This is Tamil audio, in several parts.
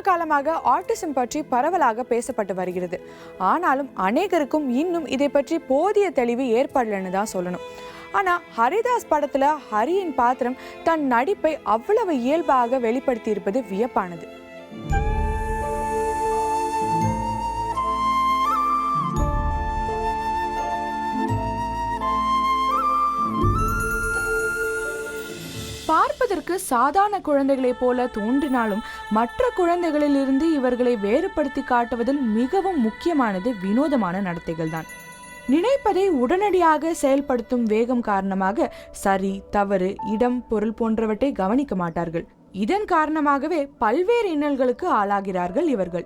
காலமாக ஆட்டிசம் பற்றி பரவலாக பேசப்பட்டு வருகிறது. ஆனாலும் அநேகருக்கும் இன்னும் இதை பற்றி போதிய தெளிவு ஏற்படலன்னு தான் சொல்லணும். ஆனா ஹரிதாஸ் படத்துல ஹரியின் பாத்திரம் தன் நடிப்பை அவ்வளவு இயல்பாக வெளிப்படுத்தி இருப்பது வியப்பானது. பார்ப்பதற்கு சாதாரண குழந்தைகளைப் போல தோன்றினாலும் மற்ற குழந்தைகளில் இருந்து இவர்களை வேறுபடுத்தி காட்டுவதில் மிகவும் முக்கியமானது வினோதமான நடத்தைகள் தான். நினைப்பதை உடனடியாக செயல்படுத்தும் வேகம் காரணமாக சரி, தவறு, இடம், பொருள் போன்றவற்றை கவனிக்க மாட்டார்கள். இதன் காரணமாகவே பல்வேறு இன்னல்களுக்கு ஆளாகிறார்கள் இவர்கள்.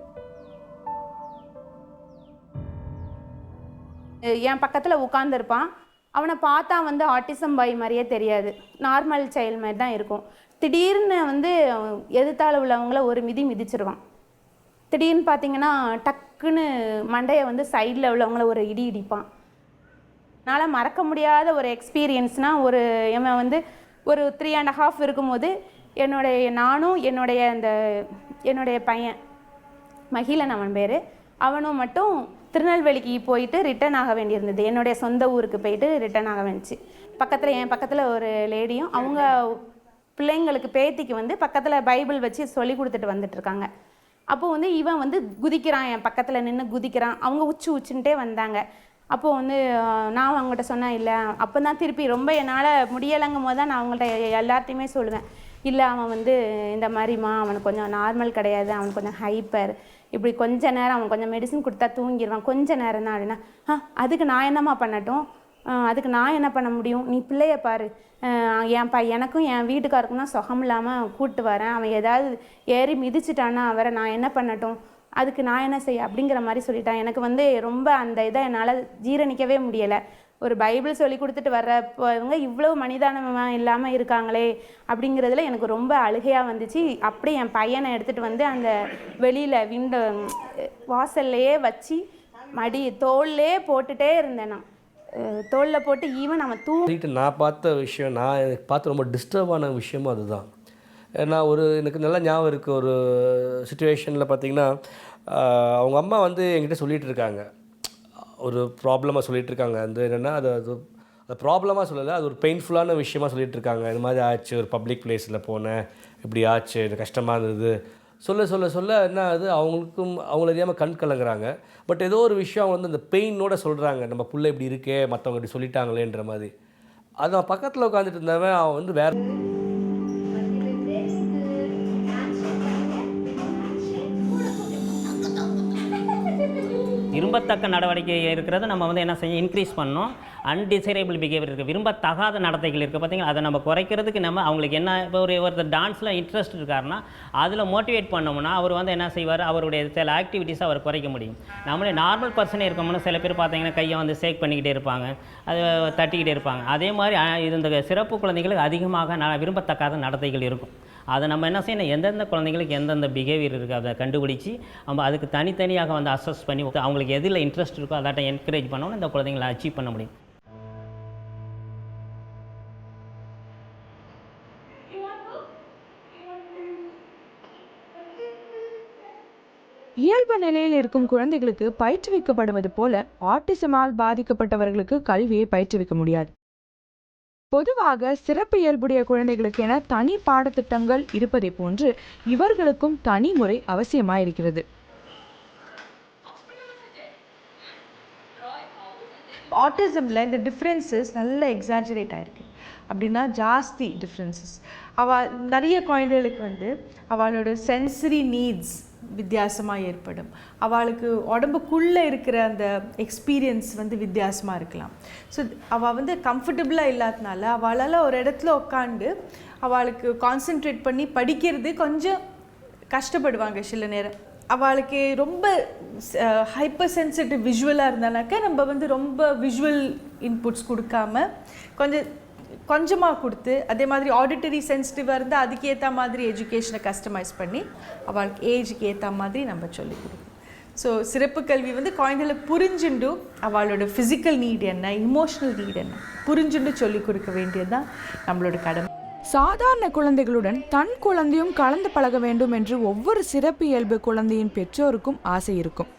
என் பக்கத்தில் உட்கார்ந்துருப்பான். அவனை பார்த்தா ஆட்டிசம் பாய் மாதிரியே தெரியாது, நார்மல் சைல்டு மாதிரி தான் இருக்கும். திடீர்னு எதிர்த்தால உள்ளவங்கள ஒரு மிதிச்சிருவான். திடீர்னு பார்த்தீங்கன்னா டக்குன்னு மண்டையை சைடில் உள்ளவங்கள ஒரு இடிப்பான். என்னால் மறக்க முடியாத ஒரு எக்ஸ்பீரியன்ஸ்னால், இவன் ஒரு 3.5 இருக்கும்போது நானும் என்னுடைய பையன் மகிழன் அவன் பேர், அவனும் மட்டும் திருநெல்வேலிக்கு போயிட்டு ரிட்டர்ன் ஆக வேண்டியிருந்தது. என்னுடைய சொந்த ஊருக்கு போயிட்டு ரிட்டர்ன் ஆக வேண்டிச்சு. என் பக்கத்தில் ஒரு லேடியும் அவங்க பிள்ளைங்களுக்கு பேத்திக்கு பக்கத்தில் பைபிள் வச்சு சொல்லி கொடுத்துட்டு வந்துட்டுருக்காங்க. அப்போது இவன் குதிக்கிறான், என் பக்கத்தில் நின்று குதிக்கிறான். அவங்க உச்சுன்ட்டே வந்தாங்க. அப்போது நான் அவங்ககிட்ட சொன்னேன், இல்லை அப்போ தான் திருப்பி ரொம்ப என்னால் முடியலைங்கும் போது தான் நான் அவங்கள்ட்ட எல்லாத்தையுமே சொல்லுவேன், இல்லை அவன் இந்த மாதிரிம்மா, அவனுக்கு கொஞ்சம் நார்மல் கிடையாது, அவனுக்கு கொஞ்சம் ஹைப்பர், இப்படி கொஞ்ச நேரம் அவன் கொஞ்சம் மெடிசன் கொடுத்தா தூங்கிடுவான், கொஞ்ச நேரம் தான் அப்படின்னா, அதுக்கு நான் என்னம்மா பண்ணட்டும், அதுக்கு நான் என்ன பண்ண முடியும், நீ பிள்ளைய பாரு, எனக்கும் என் வீட்டுக்காருக்கும் தான் சுகம் இல்லாமல் கூப்பிட்டு வரேன், அவன் ஏதாவது ஏறி மிதிச்சிட்டான்னா அவரை நான் என்ன பண்ணட்டும், அதுக்கு நான் என்ன செய்ய அப்படிங்கிற மாதிரி சொல்லிட்டான். எனக்கு ரொம்ப அந்த இதை என்னால் ஜீரணிக்கவே முடியலை. ஒரு பைபிள் சொல்லி கொடுத்துட்டு வர்றவங்க இவ்வளோ மனிதானமாக இல்லாமல் இருக்காங்களே அப்படிங்கிறதுல எனக்கு ரொம்ப அழுகையாக வந்துச்சு. அப்படி என் பையனை எடுத்துகிட்டு அந்த வெளியில் விண்டோ வாசல்லையே வச்சு தோல்லே போட்டுகிட்டே இருந்தேன். நான் தோளில் போட்டு ஈவன் அவன் தூங்கிட்டு நான் பார்த்த விஷயம், நான் எனக்கு பார்த்து ரொம்ப டிஸ்டர்பான விஷயமும் அதுதான். ஏன்னா எனக்கு நல்லா ஞாபகம் இருக்குது, ஒரு சுச்சுவேஷனில் பார்த்திங்கன்னா அவங்க அம்மா என்கிட்ட சொல்லிகிட்டு இருக்காங்க, ஒரு ப்ராப்ளமாக சொல்லிகிட்டு இருக்காங்க. என்னென்னா அது ப்ராப்ளமாக சொல்லலை, அது ஒரு பெயின்ஃபுல்லான விஷயமாக சொல்லிகிட்டு இருக்காங்க. இது மாதிரி ஆச்சு, ஒரு பப்ளிக் பிளேஸில் போனேன், இப்படி ஆச்சு, எனக்கு கஷ்டமாக இருந்தது சொல்ல என்ன ஆகுது, அவங்கள அறியாமல் கண் கலங்குறாங்க. பட் ஏதோ ஒரு விஷயம் அவங்க அந்த பெயினோட சொல்கிறாங்க, நம்ம பிள்ளை இப்படி இருக்கே, மற்றவங்க இப்படி சொல்லிட்டாங்களேன்ற மாதிரி. அது அவன் பக்கத்தில் உட்காந்துட்டு இருந்தவன் அவன் வேறு விரும்பத்தக்க நடவடிக்கை இருக்கிறத நம்ம என்ன செய்ய இன்க்ரீஸ் பண்ணணும். அன்டிசைரபிள் பிஹேவியர் இருக்குது, விரும்பத்தகாத நடத்தைகள் இருக்குது பார்த்தீங்கன்னா, அதை நம்ம குறைக்கிறதுக்கு நம்ம அவங்களுக்கு என்ன, இப்போ ஒருத்தர் டான்ஸில் இன்ட்ரெஸ்ட் இருக்காருன்னா அதில் மோட்டிவேட் பண்ணோம்னா அவர் என்ன செய்வார், அவருடைய சில ஆக்டிவிட்டீஸை அவர் குறைக்க முடியும். நம்மளே நார்மல் பர்சனே இருக்கோம்னா சில பேர் பார்த்தீங்கன்னா கையை ஷேக் பண்ணிக்கிட்டே இருப்பாங்க, அது தட்டிக்கிட்டே இருப்பாங்க. அதே மாதிரி இந்த சிறப்பு குழந்தைகளுக்கு அதிகமாக விரும்பத்தக்காத நடத்தைகள் இருக்கும். அதை நம்ம என்ன செய்யணும், எந்தெந்த குழந்தைங்களுக்கு எந்தெந்த பிஹேவியர் இருக்குது அதை கண்டுபிடிச்சி நம்ம அதுக்கு தனித்தனியாக அசஸ் பண்ணி அவங்களுக்கு எதில் இன்ட்ரெஸ்ட் இருக்கோ அதாட்ட என்கரேஜ் பண்ணோன்னு இந்த குழந்தைங்களை அச்சீவ் பண்ண முடியும். இயல்பு நிலையில் இருக்கும் குழந்தைகளுக்கு பயிற்றுவிக்கப்படுவது போல ஆட்டிசமால் பாதிக்கப்பட்டவர்களுக்கு கல்வியை பயிற்றுவிக்க முடியாது. பொதுவாக சிறப்பு இயல்புடைய குழந்தைகளுக்கு என தனி பாடத்திட்டங்கள் இருப்பதை போன்று இவர்களுக்கும் தனி முறை அவசியமாயிருக்கிறது. ஆட்டிசமில் இந்த டிஃப்ரென்சஸ் நல்ல எக்ஸாஜரேட் ஆகிருக்கு. அப்படின்னா ஜாஸ்தி டிஃப்ரென்சஸ். நிறைய குழந்தைகளுக்கு அவளோட சென்சரி நீட்ஸ் வித்தியாசமாக ஏற்படும். அவளுக்கு உடம்புக்குள்ளே இருக்கிற அந்த எக்ஸ்பீரியன்ஸ் வித்தியாசமாக இருக்கலாம். ஸோ அவள் கம்ஃபர்டபுளாக இல்லாதனால அவளால் ஒரு இடத்துல உட்காந்து அவளுக்கு கான்சென்ட்ரேட் பண்ணி படிக்கிறது கொஞ்சம் கஷ்டப்படுவாங்க சில நேரம். அவளுக்கு ரொம்ப ஹைப்பர் சென்சிட்டிவ் விஷுவலாக இருந்தானாக்கா நம்ம ரொம்ப விஷுவல் இன்புட்ஸ் கொடுக்காம கொஞ்சமாக கொடுத்து, அதே மாதிரி ஆடிட்டரி சென்சிட்டிவாக இருந்தால் அதுக்கேற்ற மாதிரி எஜுகேஷனை கஸ்டமைஸ் பண்ணி அவளுக்கு ஏஜுக்கு ஏற்ற மாதிரி நம்ம சொல்லிக் கொடுக்கணும். ஸோ சிறப்பு கல்வி குழந்தைகளுக்கு புரிஞ்சுண்டு அவளோட ஃபிசிக்கல் நீட் என்ன, இமோஷனல் நீட் என்ன புரிஞ்சுண்டு சொல்லிக் கொடுக்க வேண்டியது தான் நம்மளோட கடமை. சாதாரண குழந்தைகளுடன் தன் குழந்தையும் கலந்து பழக வேண்டும் என்று ஒவ்வொரு சிறப்பு இயல்பு குழந்தையின் பெற்றோருக்கும் ஆசை இருக்கும்.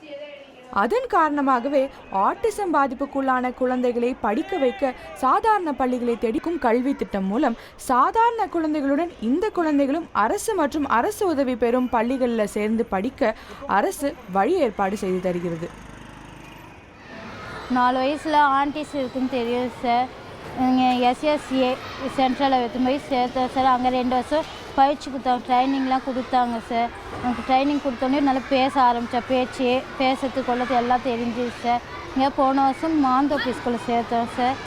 அதன் காரணமாகவே ஆட்டிசம் பாதிப்புக்குள்ளான குழந்தைகளை படிக்க வைக்க சாதாரண பள்ளிகளை தேடிக்கும் கல்வி திட்டம் மூலம் சாதாரண குழந்தைகளுடன் இந்த குழந்தைகளும் அரசு மற்றும் அரசு உதவி பெறும் பள்ளிகளில் சேர்ந்து படிக்க அரசு வழி ஏற்பாடு செய்து தருகிறது. 4 வயசில் ஆன்டிஸ் இருக்குன்னு தெரியும் சார். எஸ்எஸ்ஏ சென்ட்ரலில் எடுத்து போய் சேர்த்தோம் சார். அங்கே 2 வருஷம் பயிற்சி கொடுத்தாங்க, ட்ரைனிங்லாம் கொடுத்தாங்க சார். எனக்கு ட்ரைனிங் கொடுத்தோன்னே நல்லா பேச ஆரம்பித்தேன். பேசுறது கொள்ளது எல்லாம் தெரிஞ்சுது சார். இங்கே போன வருஷம் மாந்தோப்பி ஸ்கூலில் சேர்த்தோம் சார்.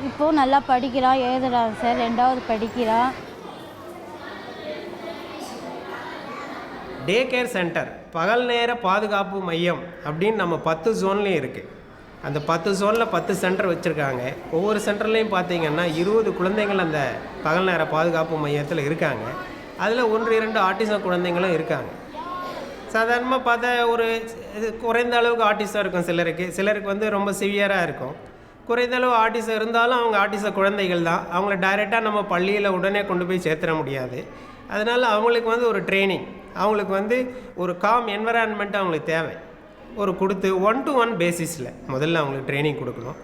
இப்போது நல்லா படிக்கிறான், எழுதுறான் சார். 2வது படிக்கிறான். டே கேர் சென்டர் பகல் நேர பாதுகாப்பு மையம் அப்படின்னு நம்ம 10 ஜோன்லேயும் இருக்குது. அந்த 10 ஜோனில் 10 சென்டர் வச்சுருக்காங்க. ஒவ்வொரு சென்டர்லேயும் பார்த்தீங்கன்னா 20 குழந்தைகள் அந்த பகல் நேர பாதுகாப்பு மையத்தில் இருக்காங்க. அதில் 1-2 ஆட்டிசம் குழந்தைங்களும் இருக்காங்க. சாதாரணமாக பார்த்தா ஒரு குறைந்த அளவுக்கு ஆட்டிசம் இருக்கும் சிலருக்கு வந்து ரொம்ப சிவியராக இருக்கும். குறைந்த அளவு ஆட்டிசம் இருந்தாலும் அவங்க ஆட்டிச குழந்தைகள் தான். அவங்கள டைரெக்டாக நம்ம பள்ளியில் உடனே கொண்டு போய் சேர்த்துட முடியாது. அதனால் அவங்களுக்கு வந்து ஒரு ட்ரைனிங், அவங்களுக்கு வந்து ஒரு காம் என்விரான்மெண்ட் அவங்களுக்கு தேவை. கொடுத்து 1-to-1 பேசிஸில் முதல்ல அவங்களுக்கு ட்ரைனிங் கொடுக்கணும்.